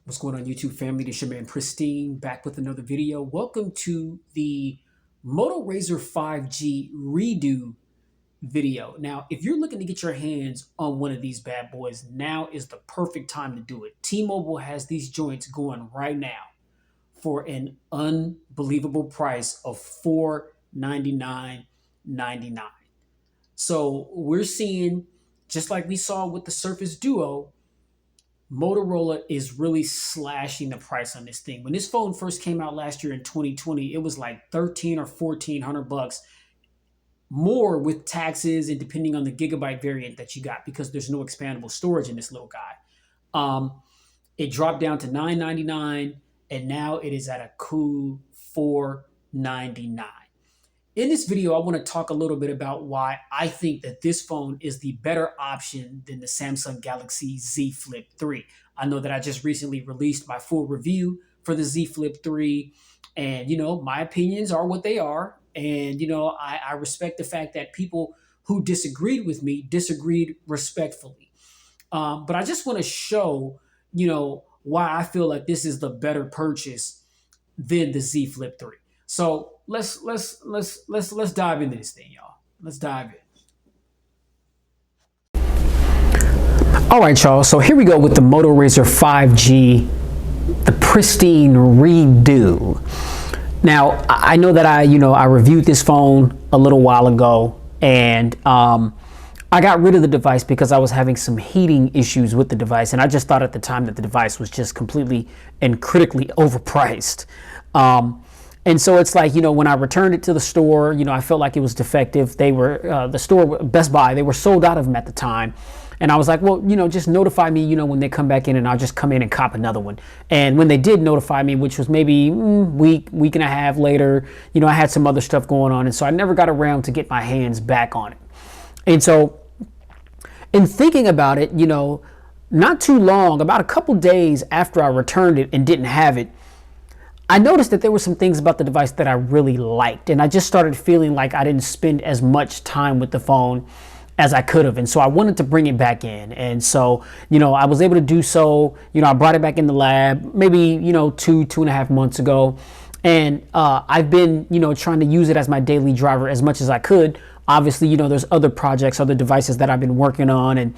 What's going on, YouTube family? This is your man Pristine back with another video. Welcome to the Moto Razr 5G redo video. Now, if you're looking to get your hands on one of these bad boys, now is the perfect time to do it. T-Mobile has these joints going right now for an unbelievable price of $499.99. So we're seeing, just like we saw with the Surface Duo, Motorola is really slashing the price on this thing. When this phone first came out last year in 2020, it was like 13 or 1400 bucks more with taxes and depending on the gigabyte variant that you got, because there's no expandable storage in this little guy. It dropped down to $999 and now it is at a cool $499. In this video, I want to talk a little bit about why I think that this phone is the better option than the Samsung Galaxy Z Flip 3. I know that I just recently released my full review for the Z Flip 3, and my opinions are what they are. And I respect the fact that people who disagreed with me disagreed respectfully. But I just want to show, why I feel like this is the better purchase than the Z Flip 3. So let's dive into this thing, y'all. Let's dive in. All right, y'all. So here we go with the Moto Razr 5G, the pristine redo. Now I know that I reviewed this phone a little while ago, and I got rid of the device because I was having some heating issues with the device, and I just thought at the time that the device was just completely and critically overpriced. And so it's like, when I returned it to the store, I felt like it was defective. They were, the store, Best Buy, they were sold out of them at the time. And I was like, well, just notify me, when they come back in, and I'll just come in and cop another one. And when they did notify me, which was maybe week and a half later, I had some other stuff going on. And so I never got around to get my hands back on it. And so in thinking about it, not too long, about a couple days after I returned it and didn't have it, I noticed that there were some things about the device that I really liked, and I just started feeling like I didn't spend as much time with the phone as I could have, and so I wanted to bring it back in. And so, I was able to do so. I brought it back in the lab maybe, 2.5 months ago, and I've been, trying to use it as my daily driver as much as I could. Obviously, there's other projects, other devices that I've been working on, and,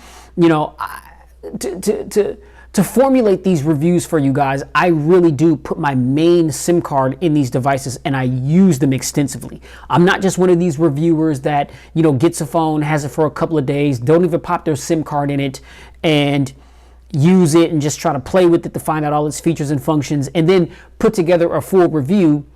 to formulate these reviews for you guys, I really do put my main SIM card in these devices, and I use them extensively. I'm not just one of these reviewers that, gets a phone, has it for a couple of days, don't even pop their SIM card in it, and use it and just try to play with it to find out all its features and functions, and then put together a full review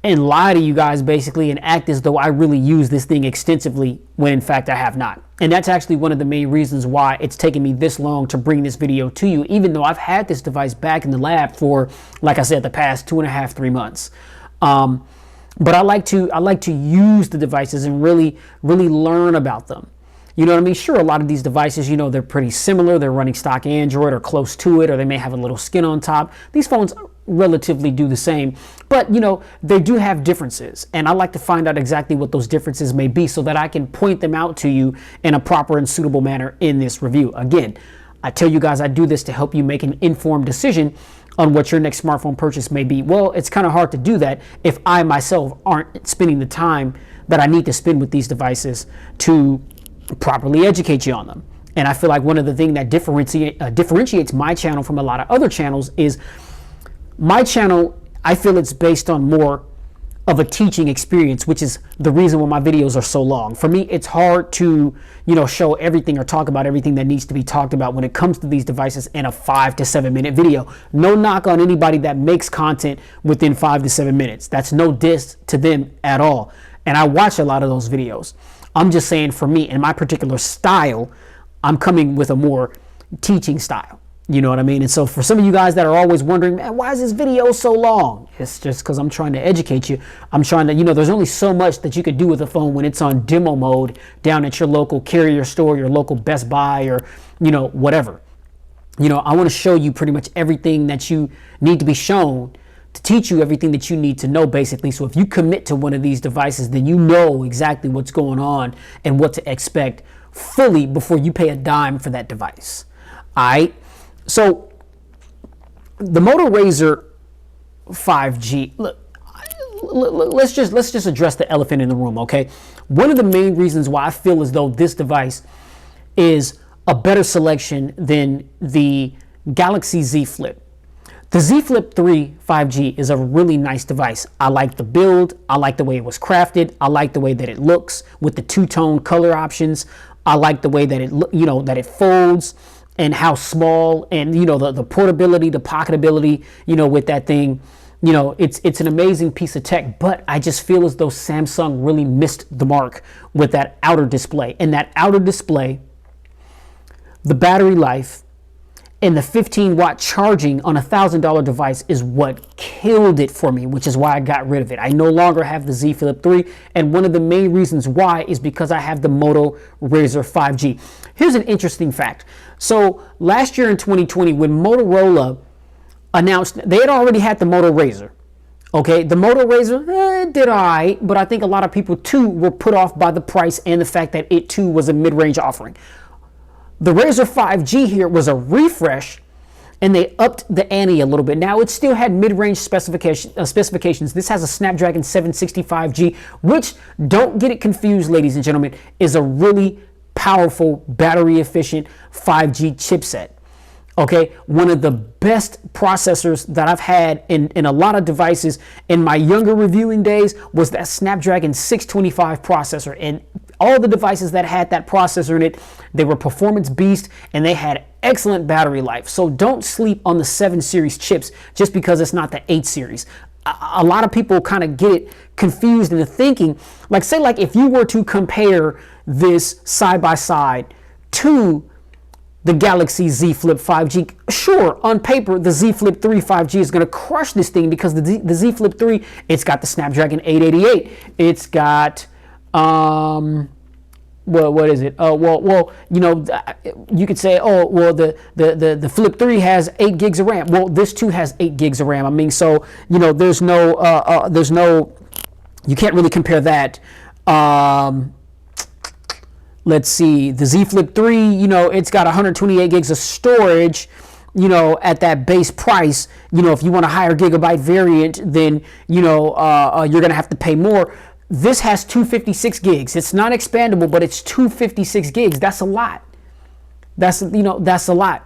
and lie to you guys basically and act as though I really use this thing extensively when in fact I have not. And that's actually one of the main reasons why it's taken me this long to bring this video to you, even though I've had this device back in the lab for, like I said, the past 2.5, 3 months. But I like to use the devices and really learn about them. You know what I mean? Sure, a lot of these devices, they're pretty similar. They're running stock Android or close to it, or they may have a little skin on top. These phones relatively do the same, but they do have differences, and I like to find out exactly what those differences may be so that I can point them out to you in a proper and suitable manner in this review. Again, I tell you guys I do this to help you make an informed decision on what your next smartphone purchase may be. Well, it's kind of hard to do that if I myself aren't spending the time that I need to spend with these devices to properly educate you on them. And I feel like one of the things that differentiates my channel from a lot of other channels is my channel, I feel it's based on more of a teaching experience, which is the reason why my videos are so long. For me, it's hard to, show everything or talk about everything that needs to be talked about when it comes to these devices in a 5 to 7 minute video. No knock on anybody that makes content within 5 to 7 minutes. That's no diss to them at all. And I watch a lot of those videos. I'm just saying, for me, in my particular style, I'm coming with a more teaching style. You know what I mean? And so for some of you guys that are always wondering, man, why is this video so long? It's just because I'm trying to educate you. I'm trying to, there's only so much that you could do with a phone when it's on demo mode down at your local carrier store, your local Best Buy, or, whatever. I want to show you pretty much everything that you need to be shown to teach you everything that you need to know, basically. So if you commit to one of these devices, then you know exactly what's going on and what to expect fully before you pay a dime for that device. All right. So The Moto Razr 5G. Look, let's just address the elephant in the room, okay? One of the main reasons why I feel as though this device is a better selection than the Galaxy Z Flip. The Z Flip 3 5G is a really nice device. I like the build. I like the way it was crafted. I like the way that it looks with the two-tone color options. I like the way that that it folds and how small, and the portability, the pocketability, with that thing. It's an amazing piece of tech, but I just feel as though Samsung really missed the mark with that outer display. And that outer display, the battery life, and the 15-watt charging on a $1,000 device is what killed it for me, which is why I got rid of it. I no longer have the Z Flip 3, and one of the main reasons why is because I have the Moto Razr 5G. Here's an interesting fact. So last year in 2020, when Motorola announced, they had already had the Moto Razr. Okay, the Moto Razr did all right, but I think a lot of people too were put off by the price and the fact that it too was a mid-range offering. The Razr 5G here was a refresh, and they upped the ante a little bit. Now, it still had mid-range specifications. This has a Snapdragon 765G, which, don't get it confused, ladies and gentlemen, is a really powerful, battery-efficient 5G chipset. Okay, one of the best processors that I've had in a lot of devices in my younger reviewing days was that Snapdragon 625 processor. And all the devices that had that processor in it, they were performance beast and they had excellent battery life. So don't sleep on the 7 series chips just because it's not the 8 series. A lot of people kind of get it confused into thinking, like, say, like if you were to compare this side by side to the Galaxy Z Flip 5G, sure, on paper, the Z Flip 3 5G is going to crush this thing because the Z Flip 3, it's got the Snapdragon 888. It's got, what is it? You could say, oh, well, the Flip 3 has 8 gigs of RAM. Well, this too has 8 gigs of RAM. I mean, so, there's no, you can't really compare that. Let's see, the Z Flip 3, it's got 128 gigs of storage, at that base price. If you want a higher gigabyte variant, then, you're going to have to pay more. This has 256 gigs. It's not expandable, but it's 256 gigs. That's a lot. That's a lot.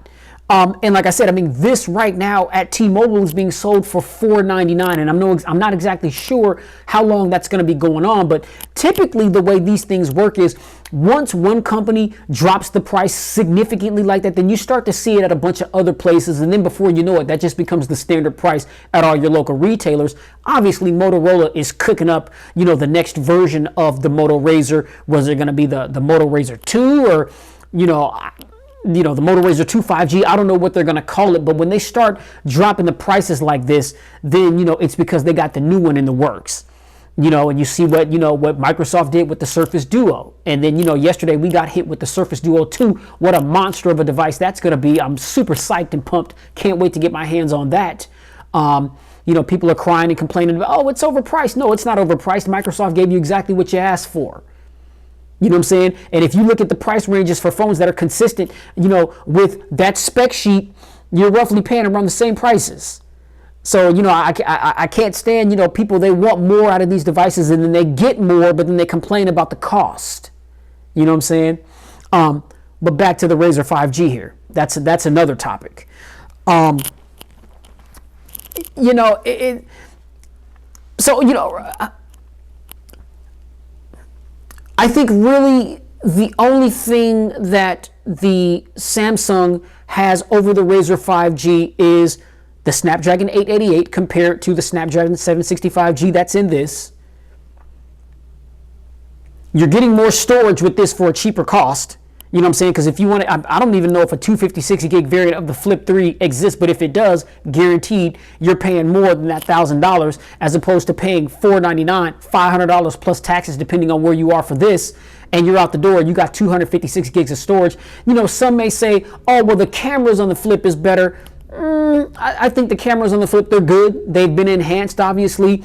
And like I said, I mean, this right now at T-Mobile is being sold for $499, and I'm not exactly sure how long that's going to be going on, but typically the way these things work is once one company drops the price significantly like that, then you start to see it at a bunch of other places, and then before you know it, that just becomes the standard price at all your local retailers. Obviously, Motorola is cooking up, the next version of the Moto Razr. Was it going to be the Moto Razr 2 or, the Moto Razr 2 5G, I don't know what they're going to call it, but when they start dropping the prices like this, then, it's because they got the new one in the works. And you see what Microsoft did with the Surface Duo. And then, yesterday we got hit with the Surface Duo 2. What a monster of a device that's going to be. I'm super psyched and pumped. Can't wait to get my hands on that. People are crying and complaining about, oh, it's overpriced. No, it's not overpriced. Microsoft gave you exactly what you asked for. You know what I'm saying? And if you look at the price ranges for phones that are consistent, with that spec sheet, you're roughly paying around the same prices. So, I can't stand, people, they want more out of these devices and then they get more, but then they complain about the cost. You know what I'm saying? But back to the Razr 5G here. That's another topic. I think really the only thing that the Samsung has over the Razr 5G is the Snapdragon 888 compared to the Snapdragon 765G that's in this. You're getting more storage with this for a cheaper cost. You know what I'm saying? Because if you want to, I don't even know if a 256 gig variant of the Flip 3 exists, but if it does, guaranteed, you're paying more than that $1,000 as opposed to paying $499, $500 plus taxes depending on where you are for this, and you're out the door, you got 256 gigs of storage. Some may say, oh, well, the cameras on the Flip is better. I think the cameras on the Flip, they're good. They've been enhanced, obviously,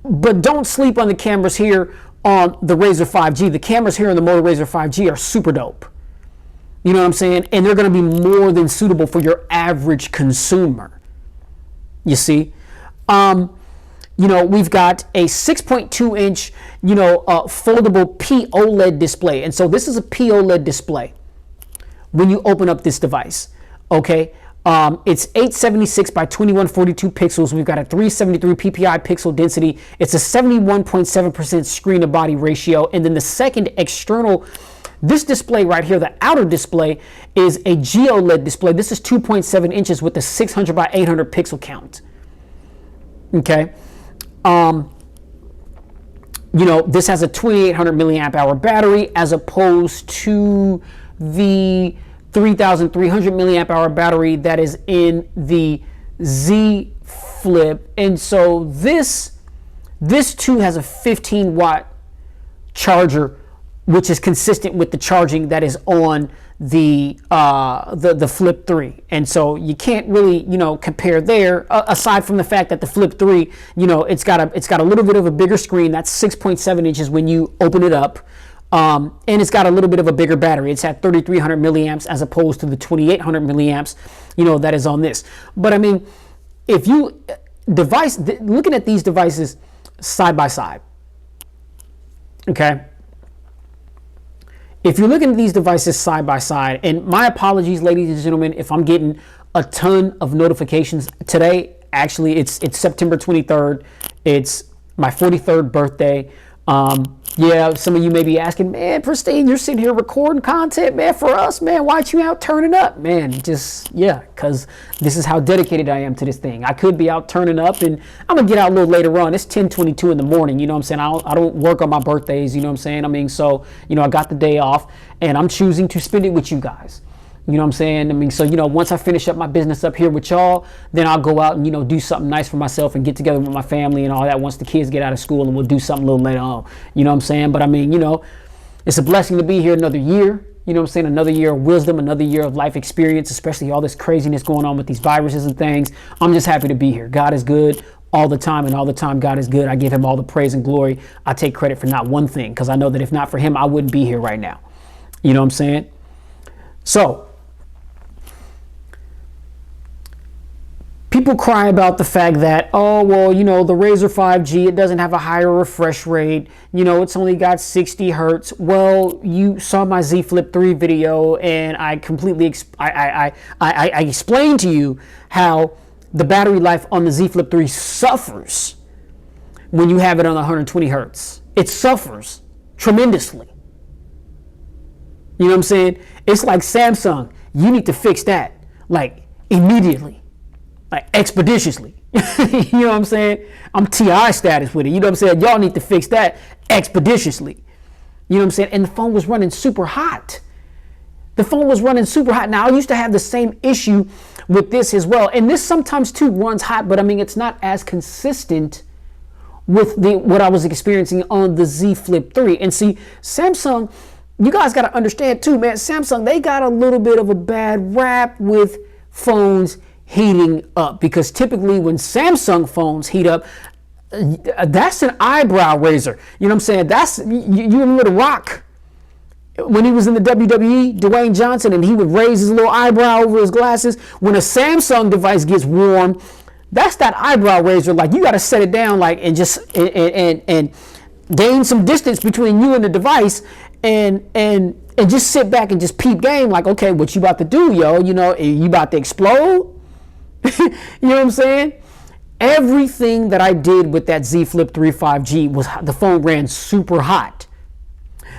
but don't sleep on the cameras here on the Razr 5G. The cameras here on the Moto Razr 5G are super dope. You know what I'm saying? And they're going to be more than suitable for your average consumer. You see, we've got a 6.2 inch, foldable POLED display. And so this is a POLED display when you open up this device. Okay. It's 876 by 2142 pixels. We've got a 373 PPI pixel density. It's a 71.7% screen to body ratio. And then the second external, this display right here, the outer display, is a GOLED display. This is 2.7 inches with a 600 by 800 pixel count. Okay. This has a 2800 milliamp hour battery as opposed to the 3,300 milliamp hour battery that is in the Z Flip. And so this too has a 15 watt charger, which is consistent with the charging that is on the Flip 3. And so you can't really, compare there, aside from the fact that the Flip 3, it's got a little bit of a bigger screen. That's 6.7 inches when you open it up. And it's got a little bit of a bigger battery. It's at 3,300 milliamps as opposed to the 2,800 milliamps, that is on this. But I mean, if you looking at these devices side by side, okay? If you're looking at these devices side by side, and my apologies, ladies and gentlemen, if I'm getting a ton of notifications today. Actually, it's September 23rd. It's my 43rd birthday. Yeah, some of you may be asking, man, Pristine, you're sitting here recording content, man, for us, man. Why aren't you out turning up, man? Because this is how dedicated I am to this thing. I could be out turning up, and I'm gonna get out a little later on. It's 10:22 in the morning. You know what I'm saying? I don't work on my birthdays. You know what I'm saying? I mean, so I got the day off, and I'm choosing to spend it with you guys. You know what I'm saying? I mean, so, once I finish up my business up here with y'all, then I'll go out and, do something nice for myself and get together with my family and all that once the kids get out of school, and we'll do something a little later on. You know what I'm saying? But I mean, it's a blessing to be here another year. You know what I'm saying? Another year of wisdom, another year of life experience, especially all this craziness going on with these viruses and things. I'm just happy to be here. God is good all the time, and all the time God is good. I give him all the praise and glory. I take credit for not one thing, because I know that if not for him, I wouldn't be here right now. You know what I'm saying? So, people cry about the fact that, oh, well, the Razr 5G, it doesn't have a higher refresh rate. It's only got 60 hertz. Well, you saw my Z Flip 3 video, and I completely, I explained to you how the battery life on the Z Flip 3 suffers when you have it on 120 hertz. It suffers tremendously. You know what I'm saying? It's like Samsung. You need to fix that, like, immediately. Like, expeditiously. You know what I'm saying? I'm TI status with it. You know what I'm saying? Y'all need to fix that expeditiously. You know what I'm saying? And the phone was running super hot. The phone was running super hot. Now, I used to have the same issue with this as well. And this sometimes too runs hot, but I mean, it's not as consistent with what I was experiencing on the Z Flip 3. And see, Samsung, you guys got to understand too, man, Samsung, they got a little bit of a bad rap with phones heating up, because typically when Samsung phones heat up, that's an eyebrow raiser. You know what I'm saying? That's, you remember The Rock when he was in the WWE, Dwayne Johnson, and he would raise his little eyebrow over his glasses. When a Samsung device gets warm, that's that eyebrow raiser. Like, you got to set it down, like, and just and gain some distance between you and the device, and just sit back and just peep game. Like, okay, what you about to do, yo? You about to explode? You know what I'm saying? Everything that I did with that Z Flip 3 5G was, the phone ran super hot.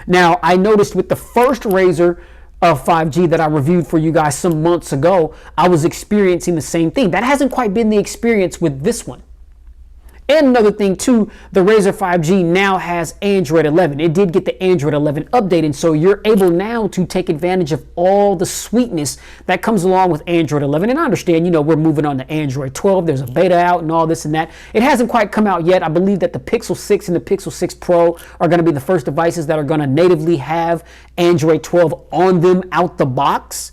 Now, I noticed with the first Razr 5G that I reviewed for you guys some months ago, I was experiencing the same thing. That hasn't quite been the experience with this one. And another thing too, the Razr 5G now has Android 11. It did get the Android 11 update, and so you're able now to take advantage of all the sweetness that comes along with Android 11. And I understand, we're moving on to Android 12. There's a beta out and all this and that. It hasn't quite come out yet. I believe that the Pixel 6 and the Pixel 6 Pro are going to be the first devices that are going to natively have Android 12 on them out the box.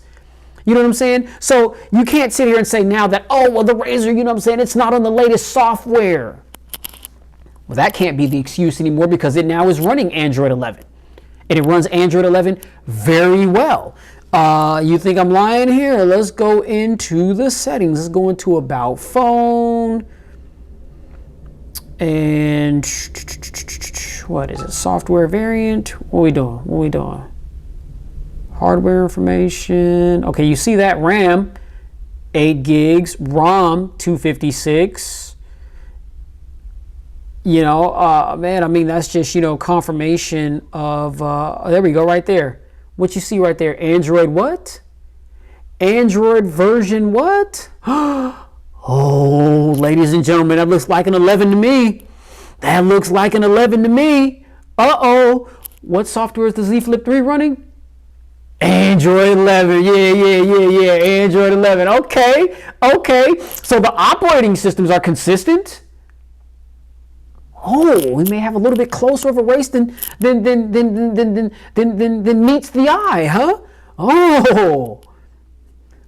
You know what I'm saying? So you can't sit here and say now that, oh, well, the Razr, it's not on the latest software. Well, that can't be the excuse anymore, because it now is running Android 11. And it runs Android 11 very well. You think I'm lying here? Let's go into the settings. Let's go into about phone. And what is it? Software variant. What we doing? What we doing? Hardware information. Okay, you see that RAM, 8 gigs, ROM 256. You know, man, I mean, that's just, you know, confirmation of, there we go, right there. What you see right there? Android what? Android version what? Oh, ladies and gentlemen, that looks like an 11 to me. That looks like an 11 to me. Uh-oh. What software is the Z Flip 3 running? Android 11. Yeah. Android 11. Okay. So the operating systems are consistent. Oh, we may have a little bit closer of a race than meets the eye, huh? Oh.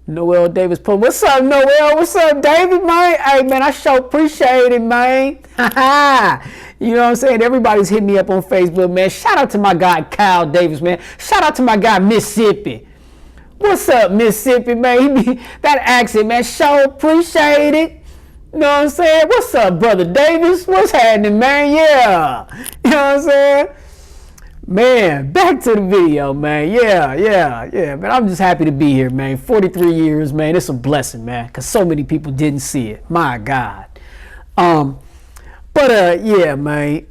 Noel Davis Pope. What's up, Noel? What's up, David, man? Hey, man, I sure appreciate it, man. You know what I'm saying? Everybody's hitting me up on Facebook, man. Shout out to my guy, Kyle Davis, man. Shout out to my guy, Mississippi. What's up, Mississippi, man? That accent, man. Sure appreciate it. You know what I'm saying? What's up, brother Davis? What's happening, man? Yeah. You know what I'm saying? Man, back to the video, man. Yeah, man. I'm just happy to be here, man. 43 years, man. It's a blessing, man, because so many people didn't see it. My God. Yeah, man.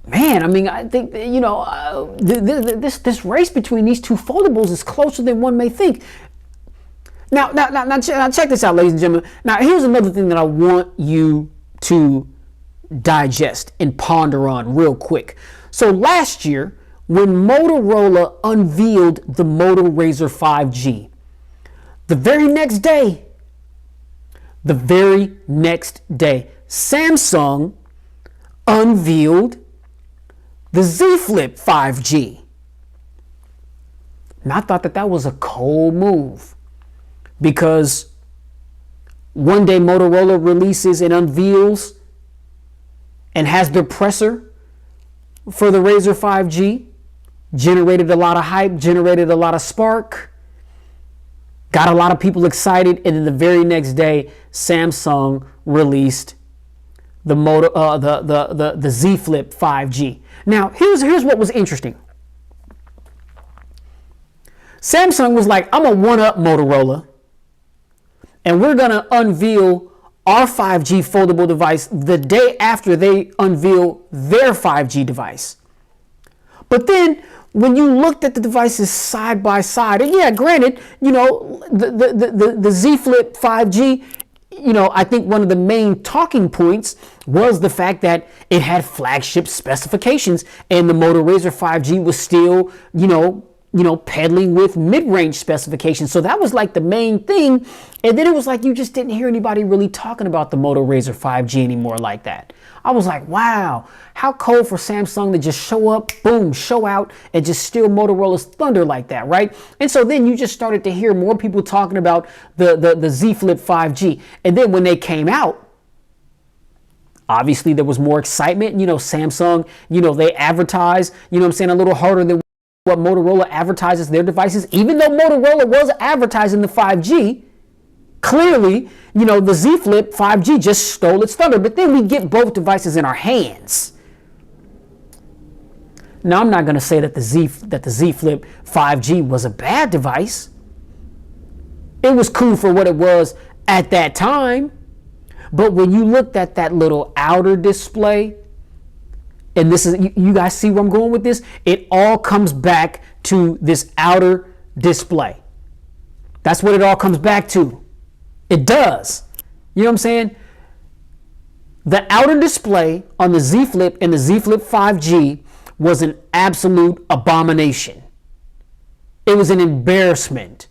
Man, I mean, I think, you know, this race between these two foldables is closer than one may think. Now, check this out, ladies and gentlemen. Now, here's another thing that I want you to digest and ponder on real quick. So last year, when Motorola unveiled the Moto Razr 5G, the very next day, Samsung unveiled the Z Flip 5G. And I thought that was a cold move, because one day Motorola releases and unveils and has their presser for the Razr 5G, generated a lot of hype, generated a lot of spark, got a lot of people excited, and then the very next day, Samsung released the the Z Flip 5G. Now, here's what was interesting. Samsung was like, I'm gonna one-up Motorola, and we're gonna unveil our 5G foldable device the day after they unveil their 5G device. But then when you looked at the devices side by side, and yeah, granted, you know, the Z Flip 5G, you know, I think one of the main talking points was the fact that it had flagship specifications, and the Moto Razr 5G was still, you know, peddling with mid-range specifications. So that was like the main thing. And then it was like you just didn't hear anybody really talking about the Moto Razr 5G anymore like that. I was like, wow, how cool for Samsung to just show up, boom, show out, and just steal Motorola's thunder like that, right? And so then you just started to hear more people talking about the Z Flip 5G. And then when they came out, obviously there was more excitement. You know, Samsung, you know, they advertise, you know what I'm saying, a little harder than what Motorola advertises their devices. Even though Motorola was advertising the 5G, clearly, you know, the Z Flip 5G just stole its thunder. But then we get both devices in our hands. Now, I'm not going to say that the Z Flip 5G was a bad device. It was cool for what it was at that time. But when you looked at that little outer display, and this is, you guys see where I'm going with this? It all comes back to this outer display. That's what it all comes back to. It does. You know what I'm saying? The outer display on the Z Flip and the Z Flip 5G was an absolute abomination. It was an embarrassment.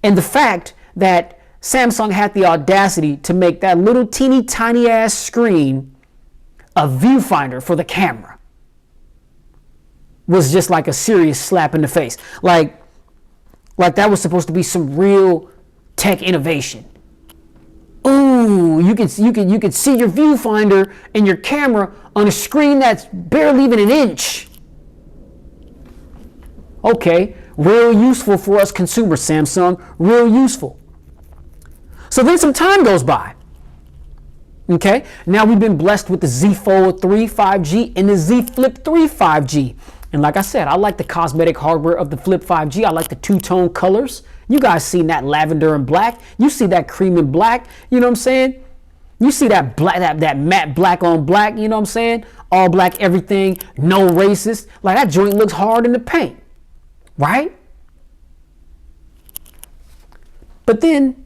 And the fact that Samsung had the audacity to make that little teeny tiny ass screen a viewfinder for the camera was just like a serious slap in the face. Like that was supposed to be some real tech innovation. Ooh, you could see your viewfinder and your camera on a screen that's barely even an inch. Okay, real useful for us consumers, Samsung, real useful. So then some time goes by. Okay, now we've been blessed with the Z Fold 3 5G and the Z Flip 3 5G. And like I said, I like the cosmetic hardware of the Flip 5G. I like the two-tone colors. You guys seen that lavender and black. You see that cream and black. You know what I'm saying? You see that black, that matte black on black. You know what I'm saying? All black, everything. No racist. Like that joint looks hard in the paint, right? But then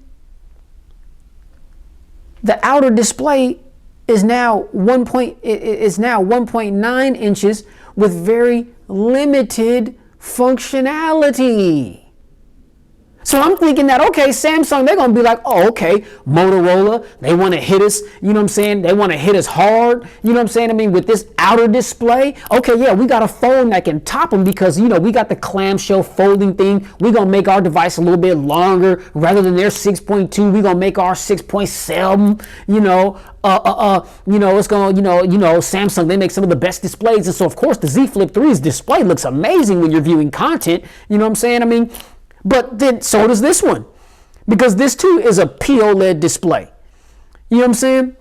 the outer display is now 1.9 inches with very limited functionality. So I'm thinking that, okay, Samsung, they're going to be like, oh, okay, Motorola, they want to hit us, you know what I'm saying? They want to hit us hard, you know what I'm saying? I mean, with this outer display, okay, yeah, we got a phone that can top them because, you know, we got the clamshell folding thing. We're going to make our device a little bit longer rather than their 6.2. We're going to make our 6.7, you know, it's going to, Samsung, they make some of the best displays. And so, of course, the Z Flip 3's display looks amazing when you're viewing content, you know what I'm saying? I mean, but then so does this one, because this too is a POLED display. You know what I'm saying?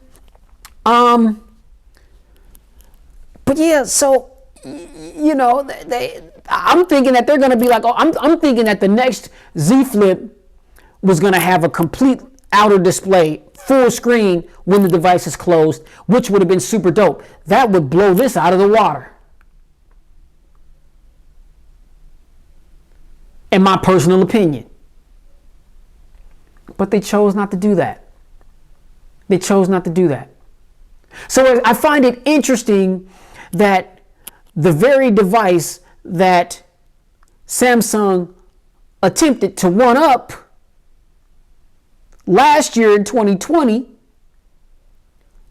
But yeah, so you know, I'm thinking that they're going to be like, oh, I'm thinking that the next Z Flip was going to have a complete outer display, full screen when the device is closed, which would have been super dope. That would blow this out of the water. In my personal opinion. But they chose not to do that. They chose not to do that. So I find it interesting that the very device that Samsung attempted to one up last year in 2020,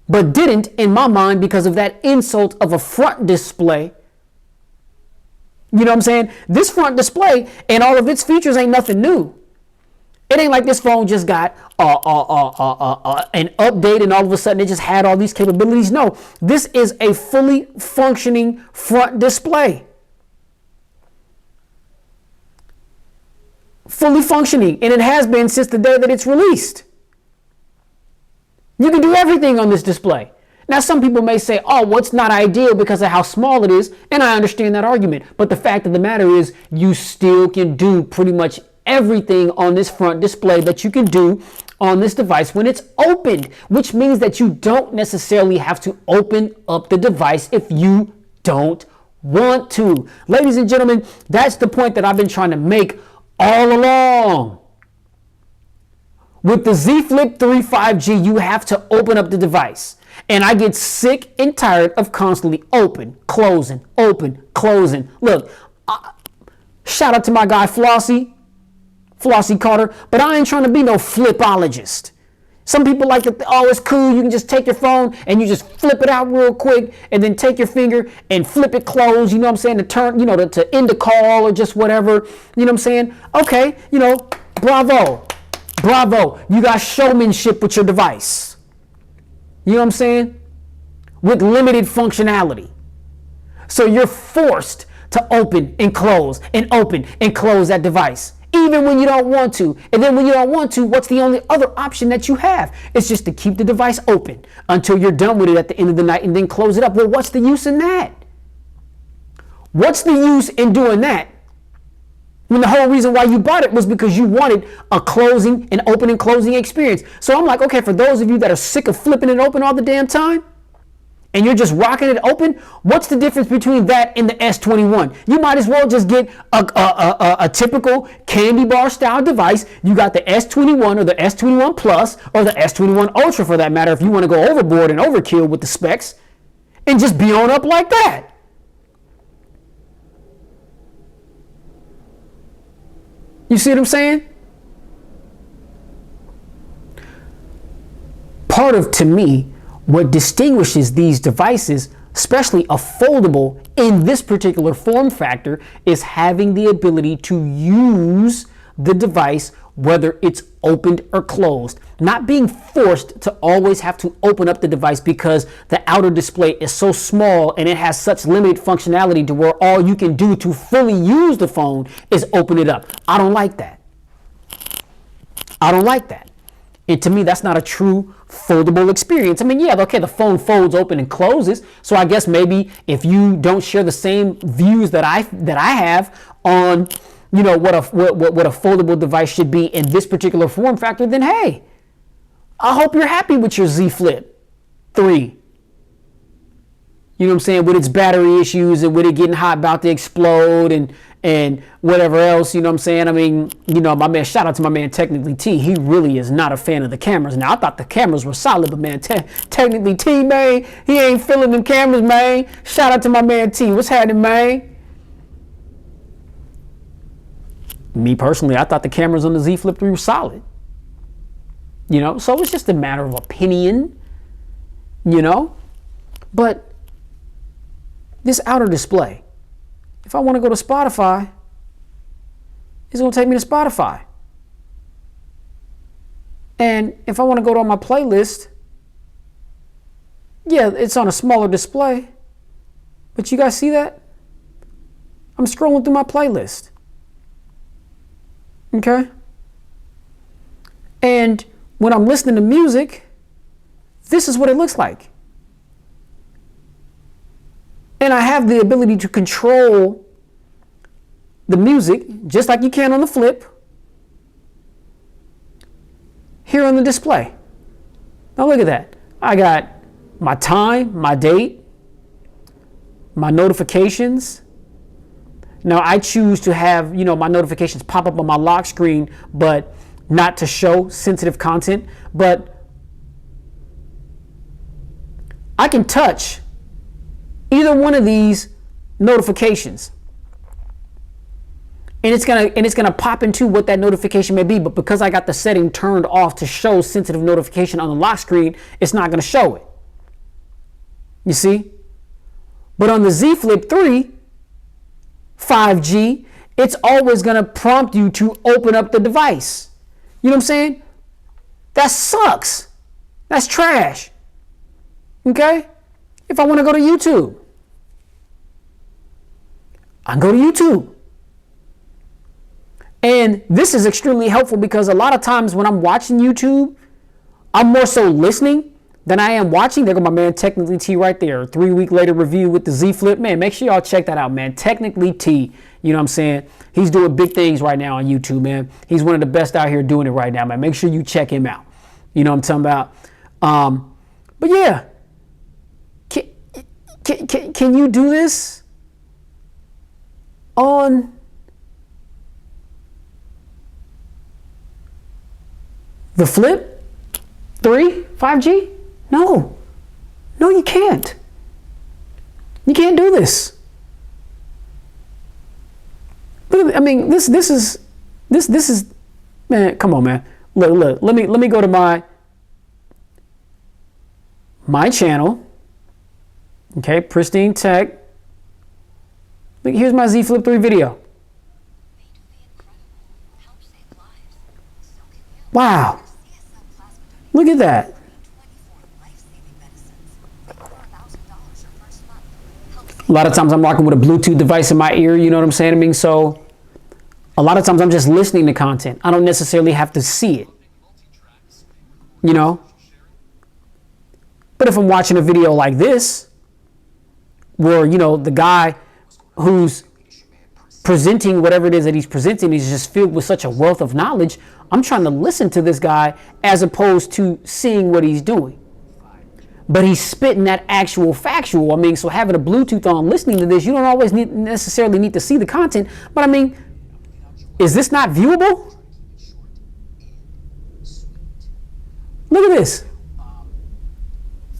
but didn't, in my mind, because of that insult of a front display. You know what I'm saying? This front display and all of its features ain't nothing new. It ain't like this phone just got an update and all of a sudden it just had all these capabilities. No, this is a fully functioning front display. Fully functioning, and it has been since the day that it's released. You can do everything on this display. Now, some people may say, oh, well, it's not ideal because of how small it is, and I understand that argument. But the fact of the matter is, you still can do pretty much everything on this front display that you can do on this device when it's opened, which means that you don't necessarily have to open up the device if you don't want to. Ladies and gentlemen, that's the point that I've been trying to make all along. With the Z Flip 3 5G, you have to open up the device. And I get sick and tired of constantly open, closing, open, closing. Look, shout out to my guy Flossie Carter, but I ain't trying to be no flipologist. Some people like to, oh, it's cool. You can just take your phone and you just flip it out real quick and then take your finger and flip it closed, you know what I'm saying, to turn, you know, to end a call or just whatever, you know what I'm saying? Okay, you know, bravo. You got showmanship with your device. You know what I'm saying? With limited functionality. So you're forced to open and close that device, even when you don't want to. And then when you don't want to, what's the only other option that you have? It's just to keep the device open until you're done with it at the end of the night and then close it up. Well, what's the use in that? What's the use in doing that when the whole reason why you bought it was because you wanted a closing and open and closing experience? So I'm like, okay, for those of you that are sick of flipping it open all the damn time and you're just rocking it open, what's the difference between that and the S21? You might as well just get a typical candy bar style device. You got the S21 or the S21 Plus or the S21 Ultra for that matter if you want to go overboard and overkill with the specs and just be on up like that. You see what I'm saying? Part of, to me, what distinguishes these devices, especially a foldable in this particular form factor, is having the ability to use the device, whether it's opened or closed. Not being forced to always have to open up the device because the outer display is so small and it has such limited functionality to where all you can do to fully use the phone is open it up. I don't like that. I don't like that. And to me, that's not a true foldable experience. I mean, yeah, okay, the phone folds open and closes. So I guess maybe if you don't share the same views that I have on, you know, what a foldable device should be in this particular form factor, then hey, I hope you're happy with your Z Flip 3. You know what I'm saying? With its battery issues and with it getting hot, about to explode and whatever else, you know what I'm saying? I mean, you know, my man, shout out to my man Technically T. He really is not a fan of the cameras. Now, I thought the cameras were solid, but man, Technically T, man, he ain't feeling them cameras, man. Shout out to my man T. What's happening, man? Me personally, I thought the cameras on the Z Flip 3 were solid. You know, so it's just a matter of opinion, you know? But this outer display, if I want to go to Spotify, it's going to take me to Spotify. And if I want to go to my playlist, yeah, it's on a smaller display. But you guys see that? I'm scrolling through my playlist. Okay? And when I'm listening to music, this is what it looks like. And I have the ability to control the music just like you can on the Flip here on the display. Now look at that. I got my time, my date, my notifications. Now I choose to have, you know, my notifications pop up on my lock screen, but not to show sensitive content. But I can touch either one of these notifications, and it's gonna pop into what that notification may be. But because I got the setting turned off to show sensitive notification on the lock screen, it's not gonna show it. You see? But on the Z Flip 3 5G, it's always gonna prompt you to open up the device. You know what I'm saying? That sucks. That's trash. Okay? If I want to go to YouTube, I can go to YouTube. And this is extremely helpful because a lot of times when I'm watching YouTube, I'm more so listening than I am watching. There go my man Technically T right there. 3-week later review with the Z Flip. Man, make sure y'all check that out, man. Technically T. You know what I'm saying? He's doing big things right now on YouTube, man. He's one of the best out here doing it right now, man. Make sure you check him out. You know what I'm talking about? But yeah. Can you do this on the Flip 3 5G? No, you can't. You can't do this. I mean, this is man. Come on, man. Look. Let me go to my channel. Okay, Pristine Tech. Look, here's my Z Flip 3 video. Wow. Look at that. A lot of times I'm rocking with a Bluetooth device in my ear, you know what I'm saying? I mean, so a lot of times I'm just listening to content. I don't necessarily have to see it, you know? But if I'm watching a video like this, where, you know, the guy who's presenting whatever it is that he's presenting is just filled with such a wealth of knowledge, I'm trying to listen to this guy as opposed to seeing what he's doing. But he's spitting that actual factual. I mean, so having a Bluetooth on, listening to this, you don't always necessarily need to see the content. But I mean, is this not viewable? Look at this.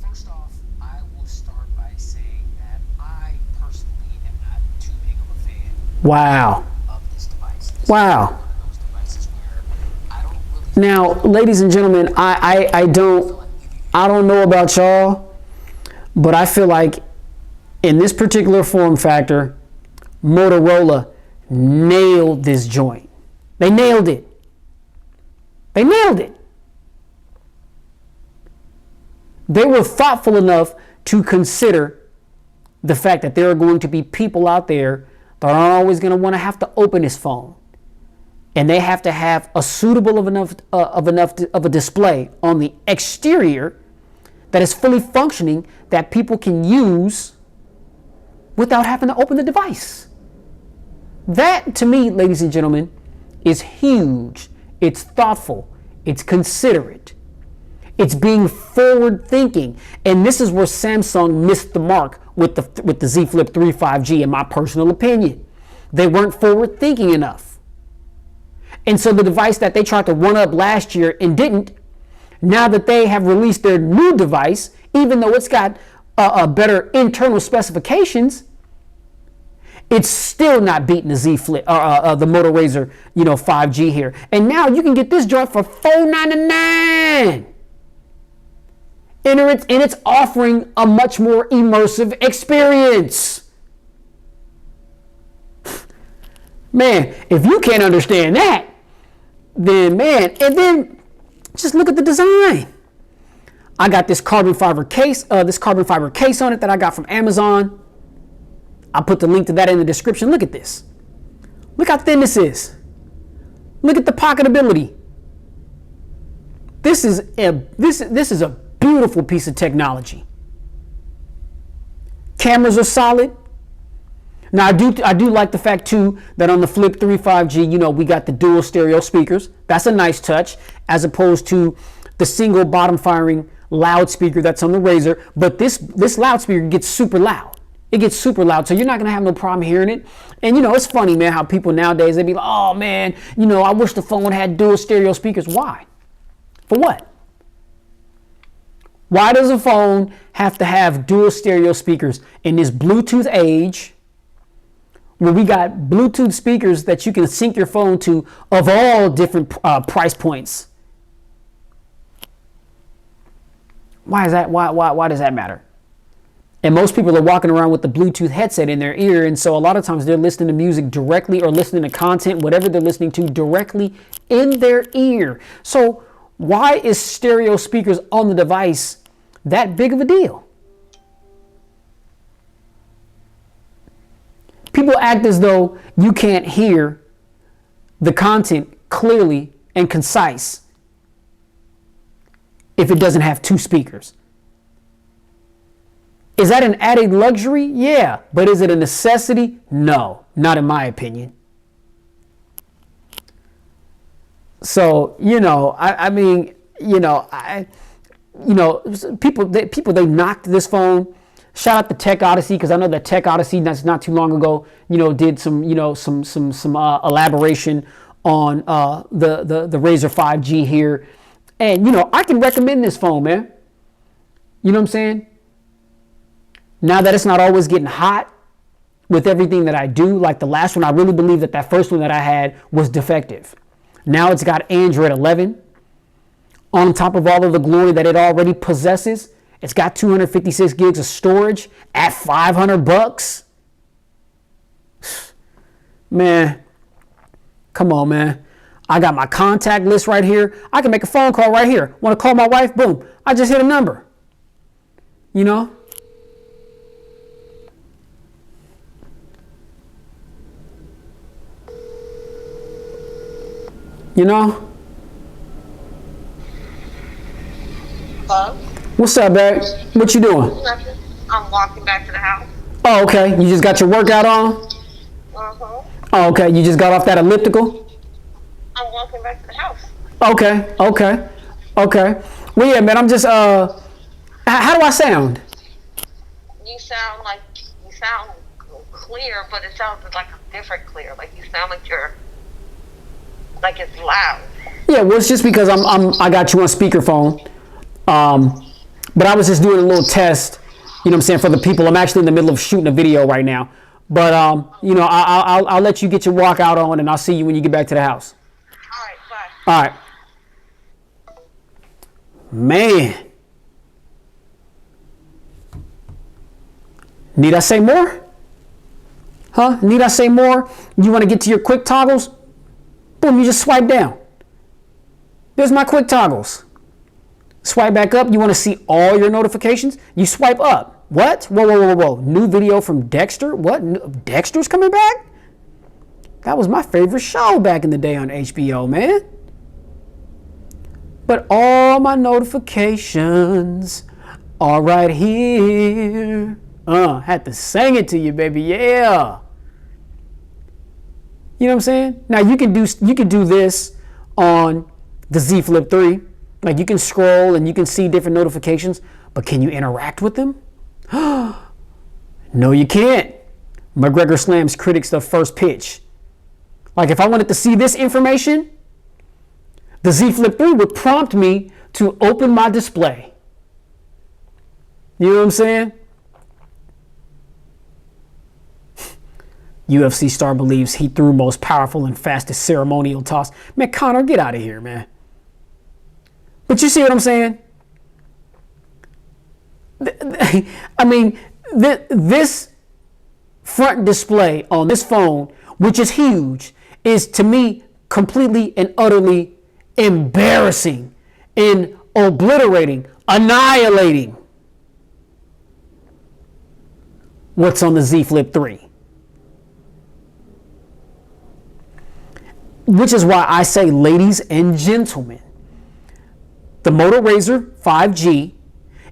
First off, I will start by saying that I personally am not too big of a fan Wow. of this device. Wow. Those devices where I don't really Now, ladies and gentlemen, I don't know about y'all, but I feel like in this particular form factor, Motorola nailed this joint. They nailed it. They nailed it. They were thoughtful enough to consider the fact that there are going to be people out there that aren't always going to want to have to open this phone. And they have to have a suitable of a display on the exterior that is fully functioning, that people can use without having to open the device. That, to me, ladies and gentlemen, is huge. It's thoughtful. It's considerate. It's being forward thinking. And this is where Samsung missed the mark with the Z Flip 3 5G, in my personal opinion. They weren't forward thinking enough. And so the device that they tried to one up last year and didn't, now that they have released their new device, even though it's got better internal specifications, it's still not beating the Z Flip or the Moto Razr, 5G here. And now you can get this joint for $499. And it's offering a much more immersive experience. Man, if you can't understand that, then and then just look at the design. I got this carbon fiber case on it that I got from Amazon. I'll put the link to that in the description. Look at this. Look how thin this is. Look at the pocketability. This is a beautiful piece of technology. Cameras are solid. Now I do like the fact too that on the Flip 3 5G, we got the dual stereo speakers. That's a nice touch, as opposed to the single bottom firing loudspeaker that's on the Razr. But this loudspeaker gets super loud. It gets super loud, so you're not gonna have no problem hearing it. And it's funny, man, how people nowadays, they be like, oh man, I wish the phone had dual stereo speakers. Why? For what? Why does a phone have to have dual stereo speakers in this Bluetooth age, where we got Bluetooth speakers that you can sync your phone to of all different price points? Why is that? Why does that matter? And most people are walking around with the Bluetooth headset in their ear, and so a lot of times they're listening to music directly, or listening to content, whatever they're listening to, directly in their ear. So why is stereo speakers on the device that big of a deal? People act as though you can't hear the content clearly and concise if it doesn't have two speakers. Is that an added luxury? Yeah. But is it a necessity? No, not in my opinion. So, people they knocked this phone. Shout out to Tech Odyssey, because I know that Tech Odyssey, that's not too long ago, did some elaboration on the Razr 5G here. And, I can recommend this phone, man. You know what I'm saying? Now that it's not always getting hot with everything that I do, like the last one, I really believe that first one that I had was defective. Now it's got Android 11 on top of all of the glory that it already possesses. It's got 256 gigs of storage at $500. Man, come on, man. I got my contact list right here. I can make a phone call right here. Want to call my wife? Boom. I just hit a number. Hello? What's up, babe? What you doing? Nothing. I'm walking back to the house. Oh, okay. You just got your workout on? Uh-huh. Oh, okay. You just got off that elliptical? I'm walking back to the house. Okay. Well, yeah, man, I'm just, how do I sound? You sound clear, but it sounds like a different clear. Like you sound like it's loud. Yeah, well, it's just because I got you on speakerphone. But I was just doing a little test, you know what I'm saying, for the people. I'm actually in the middle of shooting a video right now. But, I'll let you get your walkout on, and I'll see you when you get back to the house. All right, bye. All right. Man. Need I say more? Huh? Need I say more? You want to get to your quick toggles? Boom, you just swipe down. There's my quick toggles. Swipe back up. You want to see all your notifications? You swipe up. What? Whoa, whoa, whoa, whoa. New video from Dexter? What? Dexter's coming back? That was my favorite show back in the day on HBO, man. But all my notifications are right here. Had to sing it to you, baby. Yeah. You know what I'm saying? Now you can do this on the Z Flip 3. Like you can scroll and you can see different notifications, but can you interact with them? No, you can't. McGregor slams critics the first pitch. Like if I wanted to see this information, the Z Flip 3 would prompt me to open my display. You know what I'm saying? UFC star believes he threw most powerful and fastest ceremonial toss. Man, Conor, get out of here, man. But you see what I'm saying? I mean, this front display on this phone, which is huge, is to me completely and utterly embarrassing and obliterating, annihilating what's on the Z Flip 3. Which is why I say, ladies and gentlemen, the Moto Razr 5G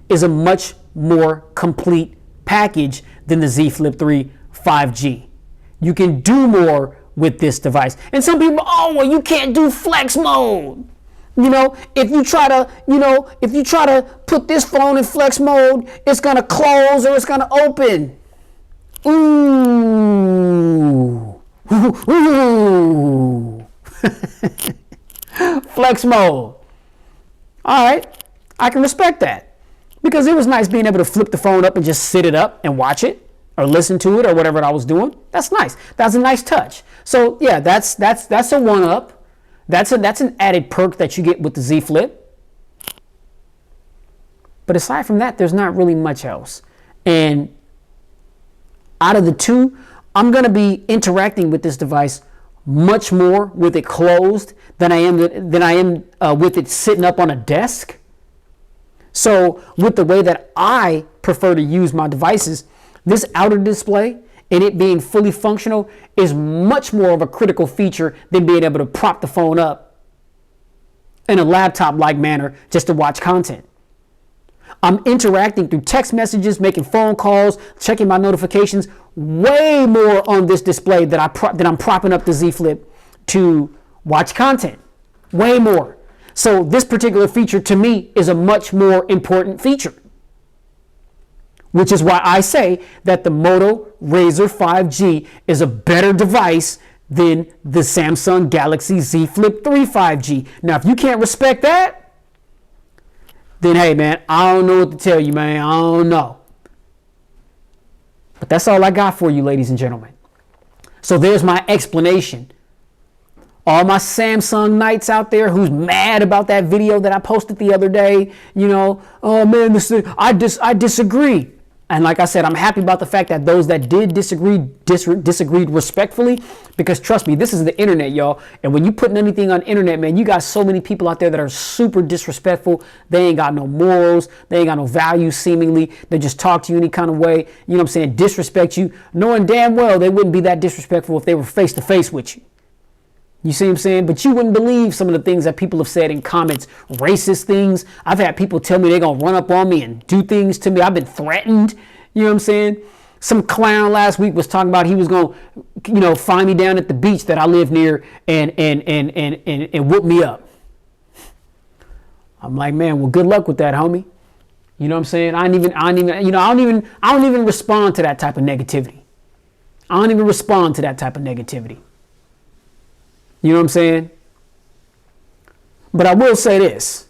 is a much more complete package than the Z Flip 3 5G. You can do more with this device. And some people, oh, well, you can't do flex mode. You know, if you try to put this phone in flex mode, it's going to close or it's going to open. Ooh. Ooh. Flex mode. All right, I can respect that because it was nice being able to flip the phone up and just sit it up and watch it or listen to it or whatever I was doing. That's nice. That's a nice touch. So yeah, that's a one up. That's an added perk that you get with the Z Flip. But aside from that, there's not really much else. And out of the two, I'm going to be interacting with this device much more with it closed than I am with it sitting up on a desk. So with the way that I prefer to use my devices, this outer display and it being fully functional is much more of a critical feature than being able to prop the phone up in a laptop-like manner just to watch content. I'm interacting through text messages, making phone calls, checking my notifications way more on this display than I'm propping up the Z Flip to watch content. Way more. So this particular feature to me is a much more important feature. Which is why I say that the Moto Razr 5G is a better device than the Samsung Galaxy Z Flip 3 5G. Now, if you can't respect that, then hey, man, I don't know what to tell you, man. I don't know. But that's all I got for you, ladies and gentlemen. So there's my explanation. All my Samsung Knights out there who's mad about that video that I posted the other day, you know, oh man, I disagree. And like I said, I'm happy about the fact that those that did disagreed respectfully, because trust me, this is the internet, y'all. And when you putting anything on internet, man, you got so many people out there that are super disrespectful. They ain't got no morals. They ain't got no values, seemingly. They just talk to you any kind of way. You know what I'm saying? Disrespect you, knowing damn well they wouldn't be that disrespectful if they were face to face with you. You see what I'm saying? But you wouldn't believe some of the things that people have said in comments, racist things. I've had people tell me they're going to run up on me and do things to me. I've been threatened. You know what I'm saying? Some clown last week was talking about he was going to, you know, find me down at the beach that I live near and whoop me up. I'm like, man, well, good luck with that, homie. You know what I'm saying? I don't even respond to that type of negativity. I don't even respond to that type of negativity. You know what I'm saying? But I will say this.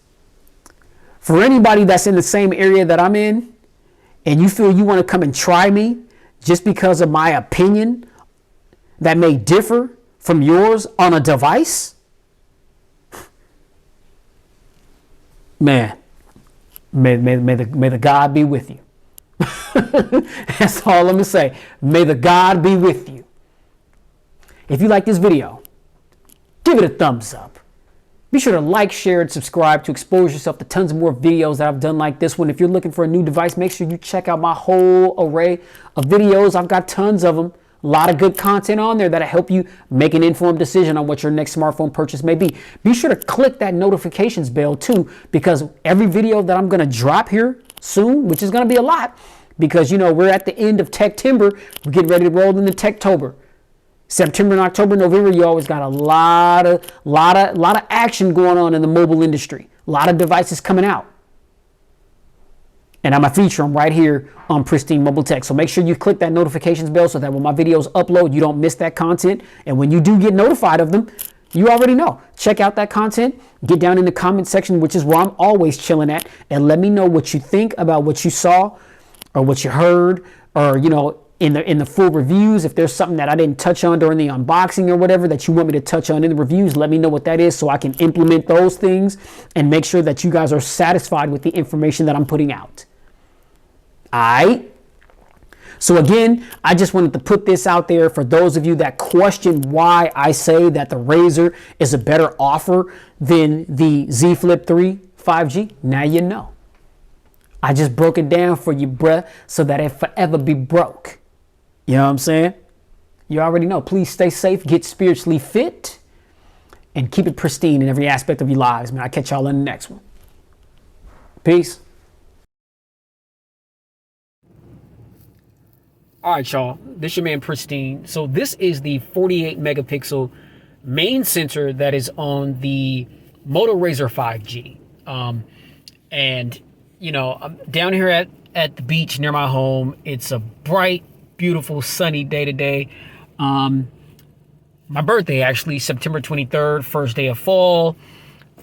For anybody that's in the same area that I'm in, and you feel you want to come and try me just because of my opinion that may differ from yours on a device, man, may the God be with you. That's all I'm going to say. May the God be with you. If you like this video, give it a thumbs up. Be sure to like, share, and subscribe to expose yourself to tons of more videos that I've done like this one. If you're looking for a new device, make sure you check out my whole array of videos. I've got tons of them. A lot of good content on there that'll help you make an informed decision on what your next smartphone purchase may be. Be sure to click that notifications bell too, because every video that I'm going to drop here soon, which is going to be a lot, because, you know, we're at the end of Techtember. We're getting ready to roll into Techtober. September and October, November, you always got a lot of action going on in the mobile industry. A lot of devices coming out. And I'm going to feature them right here on Pristine Mobile Tech. So make sure you click that notifications bell so that when my videos upload, you don't miss that content. And when you do get notified of them, you already know. Check out that content. Get down in the comment section, which is where I'm always chilling at. And let me know what you think about what you saw or what you heard, or, you know, in the full reviews. If there's something that I didn't touch on during the unboxing or whatever that you want me to touch on in the reviews, let me know what that is so I can implement those things and make sure that you guys are satisfied with the information that I'm putting out. All right. So again, I just wanted to put this out there for those of you that question why I say that the Razr is a better offer than the Z Flip 3 5G. Now you know. I just broke it down for you, bruh, so that it forever be broke. You know what I'm saying? You already know. Please stay safe, get spiritually fit, and keep it pristine in every aspect of your lives, man. I'll catch y'all in the next one. Peace. All right, y'all. This your man Pristine. So this is the 48 megapixel main sensor that is on the Moto Razr 5G. And, you know, I'm down here at the beach near my home. It's a bright, beautiful, sunny day today. My birthday, actually, September 23rd, first day of fall.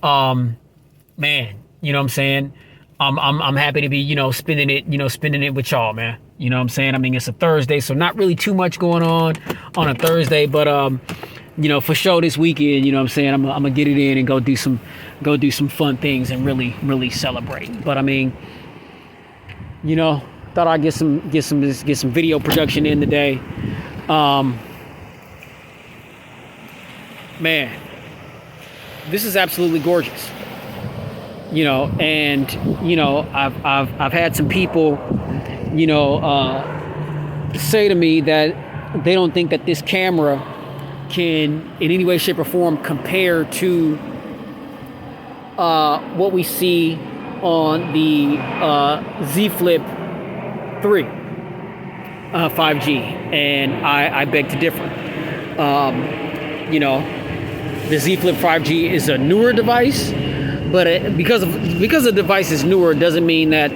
Man, you know what I'm saying? I'm happy to be, you know, spending it with y'all, man. You know what I'm saying? I mean, it's a Thursday, so not really too much going on a Thursday, but you know, for sure this weekend, you know what I'm saying? I'm gonna get it in and go do some fun things and really celebrate. But I mean, you know, thought I'd get some video production in today. Man, this is absolutely gorgeous. You know, and you know, I've had some people, you know, say to me that they don't think that this camera can in any way, shape, or form compare to what we see on the Z Flip 3 5G, and I beg to differ. You know, the Z Flip 5G is a newer device, but because the device is newer doesn't mean that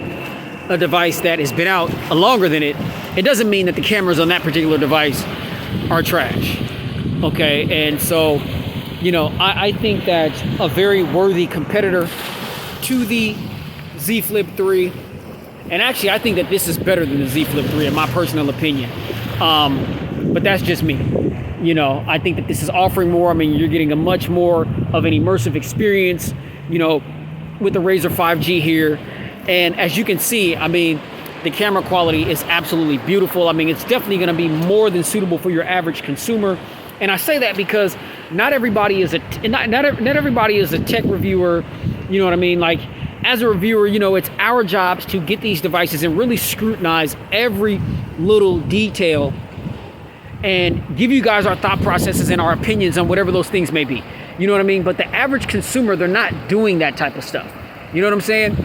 a device that has been out longer than it doesn't mean that the cameras on that particular device are trash. Okay, and so, you know, I think that's a very worthy competitor to the Z Flip 3. And actually, I think that this is better than the Z Flip 3 in my personal opinion. But that's just me. You know, I think that this is offering more. I mean, you're getting a much more of an immersive experience, you know, with the Razr 5G here. And as you can see, I mean, the camera quality is absolutely beautiful. I mean, it's definitely going to be more than suitable for your average consumer. And I say that because not everybody is a tech reviewer. You know what I mean? Like, as a reviewer, you know, it's our jobs to get these devices and really scrutinize every little detail and give you guys our thought processes and our opinions on whatever those things may be. You know what I mean? But the average consumer, they're not doing that type of stuff. You know what I'm saying?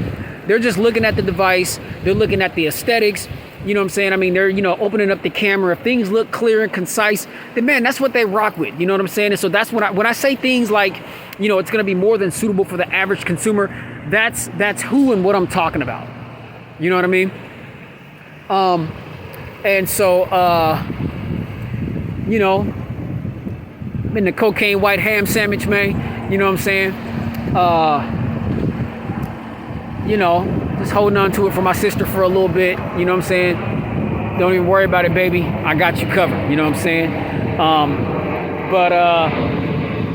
They're just looking at the device. They're looking at the aesthetics. You know what I'm saying? I mean, they're, you know, opening up the camera. If things look clear and concise, then man, that's what they rock with. You know what I'm saying? And so that's when I say things like, you know, it's going to be more than suitable for the average consumer. That's who and what I'm talking about. You know what I mean? And so, you know, I'm in the cocaine white ham sandwich, man. You know what I'm saying? You know, just holding on to it for my sister for a little bit. You know what I'm saying? Don't even worry about it, baby. I got you covered. You know what I'm saying?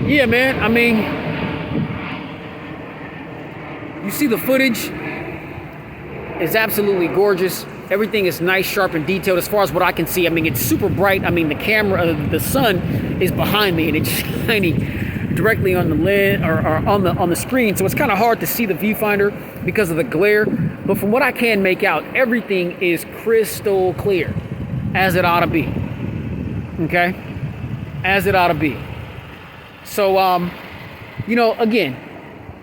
Yeah, man. I mean, you see the footage is absolutely gorgeous. Everything is nice, sharp, and detailed as far as what I can see. I mean, it's super bright. I mean, the camera, the sun is behind me and it's shiny. directly on the lens or on the screen, so it's kind of hard to see the viewfinder because of the glare. But from what I can make out, everything is crystal clear, as it ought to be. Okay, as it ought to be. So, you know, again,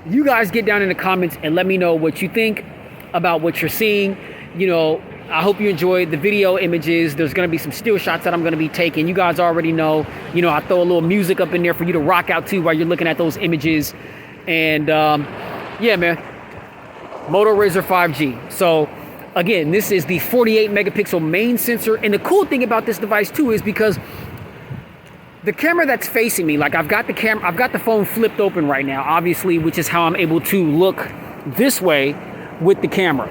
you guys get down in the comments and let me know what you think about what you're seeing. You know, I hope you enjoyed the video images. There's going to be some still shots that I'm going to be taking. You guys already know, you know, I throw a little music up in there for you to rock out to while you're looking at those images. And yeah, man, Moto Razr 5G. So again, this is the 48 megapixel main sensor. And the cool thing about this device too is because the camera that's facing me, like I've got the phone flipped open right now, obviously, which is how I'm able to look this way with the camera.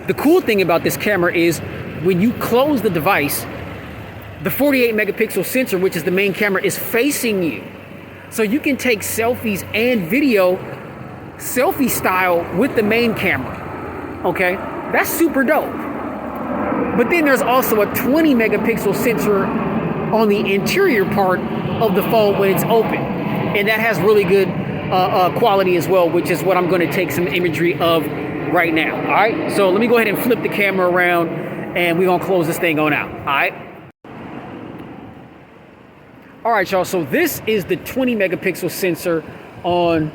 The cool thing about this camera is when you close the device, the 48 megapixel sensor, which is the main camera, is facing you. So you can take selfies and video selfie style with the main camera. Okay, that's super dope. But then there's also a 20 megapixel sensor on the interior part of the phone when it's open. And that has really good quality as well, which is what I'm going to take some imagery of right now. All right, so let me go ahead and flip the camera around and we're gonna close this thing on out. All right, y'all, so this is the 20 megapixel sensor on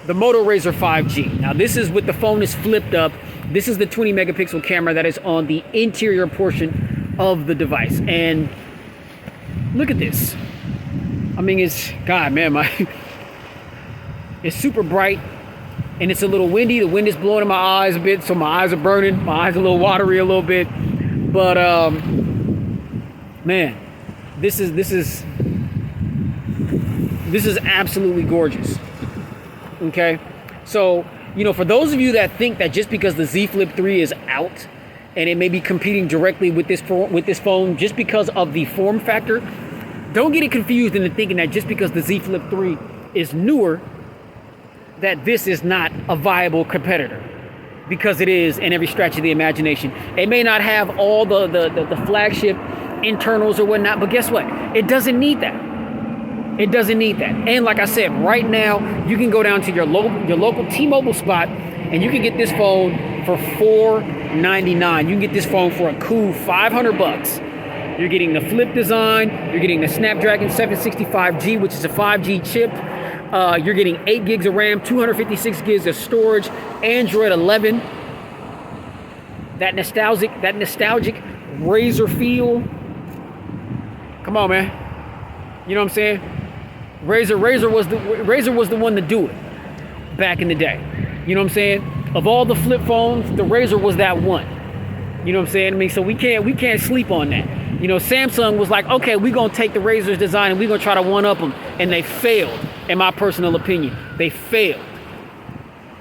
the Moto Razr 5G. Now this is with the phone is flipped up. This is the 20 megapixel camera that is on the interior portion of the device. And look at this. I mean, it's, God, man, it's super bright. And it's a little windy. The wind is blowing in my eyes a bit, so my eyes are burning. My eyes are a little watery a little bit. But man, this is absolutely gorgeous. Okay, so you know, for those of you that think that just because the Z Flip 3 is out and it may be competing directly with this phone just because of the form factor, don't get it confused into thinking that just because the Z Flip 3 is newer, that this is not a viable competitor, because it is in every stretch of the imagination. It may not have all the flagship internals or whatnot, but guess what? It doesn't need that. It doesn't need that. And like I said, right now you can go down to your local T-Mobile spot and you can get this phone for $499. You can get this phone for a cool $500. You're getting the flip design. You're getting the Snapdragon 765G, which is a 5G chip. You're getting 8 gigs of RAM, 256 gigs of storage, Android 11. That nostalgic Razr feel. Come on, man. You know what I'm saying? Razr was the one to do it back in the day. You know what I'm saying? Of all the flip phones, the Razr was that one. You know what I'm saying? I mean, so we can't sleep on that. You know, Samsung was like, okay, we're gonna take the Razr's design and we're gonna try to one-up them, and they failed. In my personal opinion, they failed.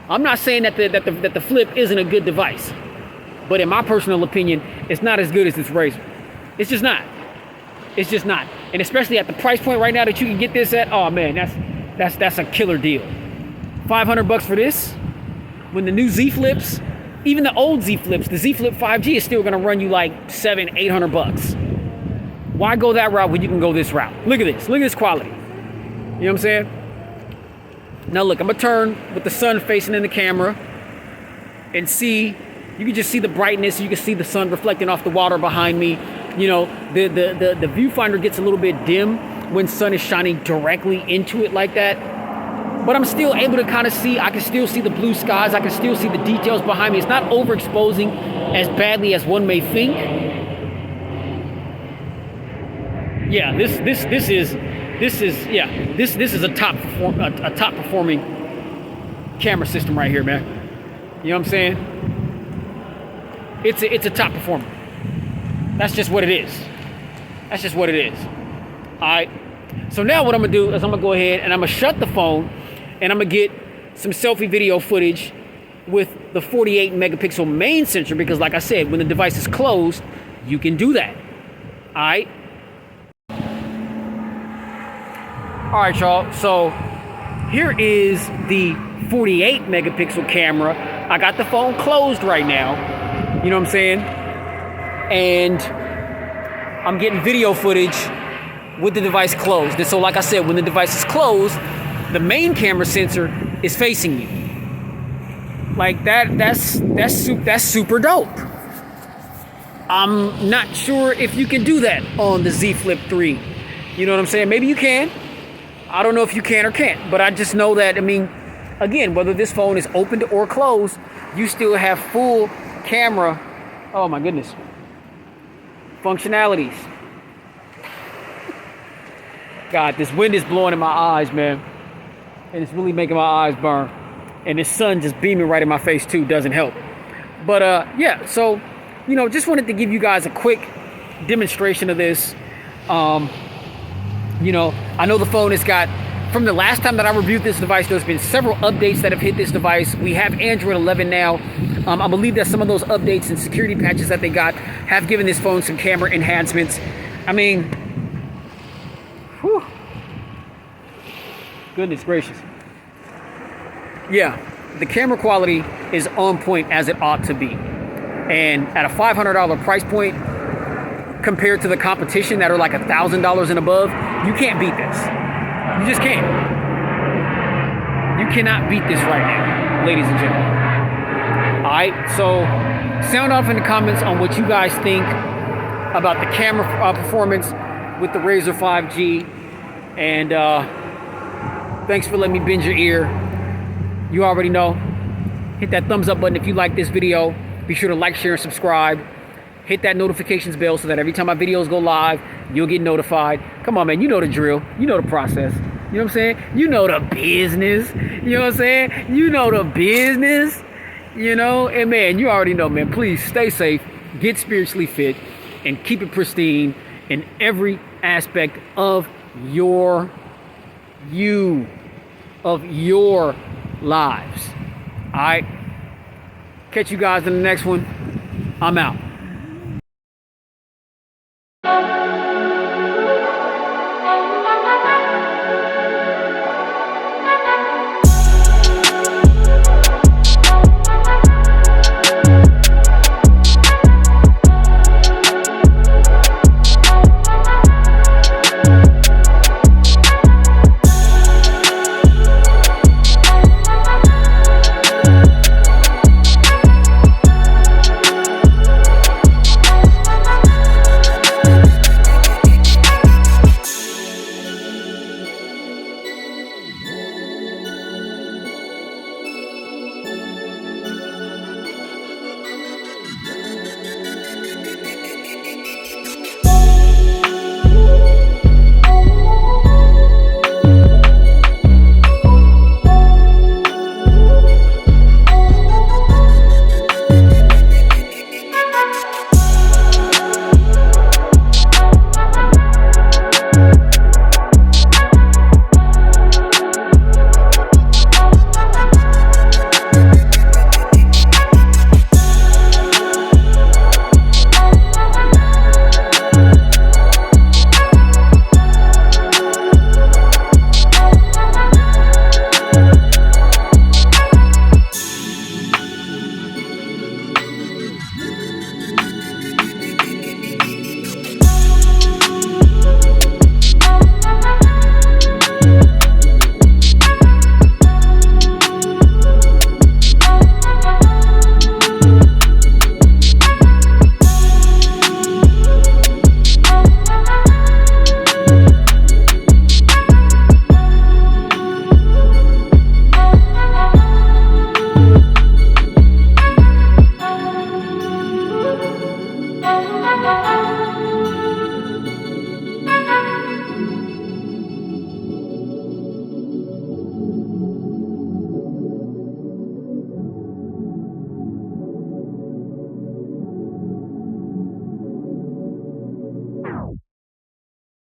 I'm not saying that the Flip isn't a good device, but in my personal opinion, it's not as good as this Razr. It's just not. It's just not. And especially at the price point right now that you can get this at, oh man, that's a killer deal. $500 for this, when the new Z Flips, even the old Z Flips, the Z Flip 5G is still gonna run you like $700-800. Why go that route when you can go this route? Look at this. Look at this quality. You know what I'm saying? Now look, I'm gonna turn with the sun facing in the camera and see, you can just see the brightness, you can see the sun reflecting off the water behind me. You know, the viewfinder gets a little bit dim when sun is shining directly into it like that. But I'm still able to kind of see, I can still see the blue skies, I can still see the details behind me. It's not overexposing as badly as one may think. Yeah, this is a top performing camera system right here, man. You know what I'm saying? It's a top performer. That's just what it is. That's just what it is. All right. So now what I'm gonna do is I'm gonna go ahead and I'm gonna shut the phone and I'm gonna get some selfie video footage with the 48 megapixel main sensor, because like I said, when the device is closed, you can do that. All right. All right, y'all. So here is the 48 megapixel camera. I got the phone closed right now. You know what I'm saying? And I'm getting video footage with the device closed. And so, like I said, when the device is closed, the main camera sensor is facing you. Like that's super dope. I'm not sure if you can do that on the Z Flip 3. You know what I'm saying? Maybe you can. I don't know if you can or can't, but I just know that, I mean, again, whether this phone is opened or closed, you still have full camera, oh my goodness, functionalities. God, this wind is blowing in my eyes, man. And it's really making my eyes burn. And the sun just beaming right in my face too doesn't help. But yeah, so, you know, just wanted to give you guys a quick demonstration of this. You know, I know the phone has got, from the last time that I reviewed this device, there's been several updates that have hit this device. We have Android 11 now. I believe that some of those updates and security patches that they got have given this phone some camera enhancements. I mean, whew. Goodness gracious. Yeah, the camera quality is on point as it ought to be. And at a $500 price point, compared to the competition that are like $1,000 and above, you can't beat this. You just can't. You cannot beat this right now, ladies and gentlemen. All right, so sound off in the comments on what you guys think about the camera performance with the Razr 5G. And thanks for letting me bend your ear. You already know. Hit that thumbs up button if you like this video. Be sure to like, share, and subscribe. Hit that notifications bell so that every time my videos go live, you'll get notified. Come on, man. You know the drill. You know the process. You know what I'm saying? You know the business. You know what I'm saying? You know the business. You know? And, man, you already know, man. Please stay safe, get spiritually fit, and keep it pristine in every aspect of your lives. All right? Catch you guys in the next one. I'm out.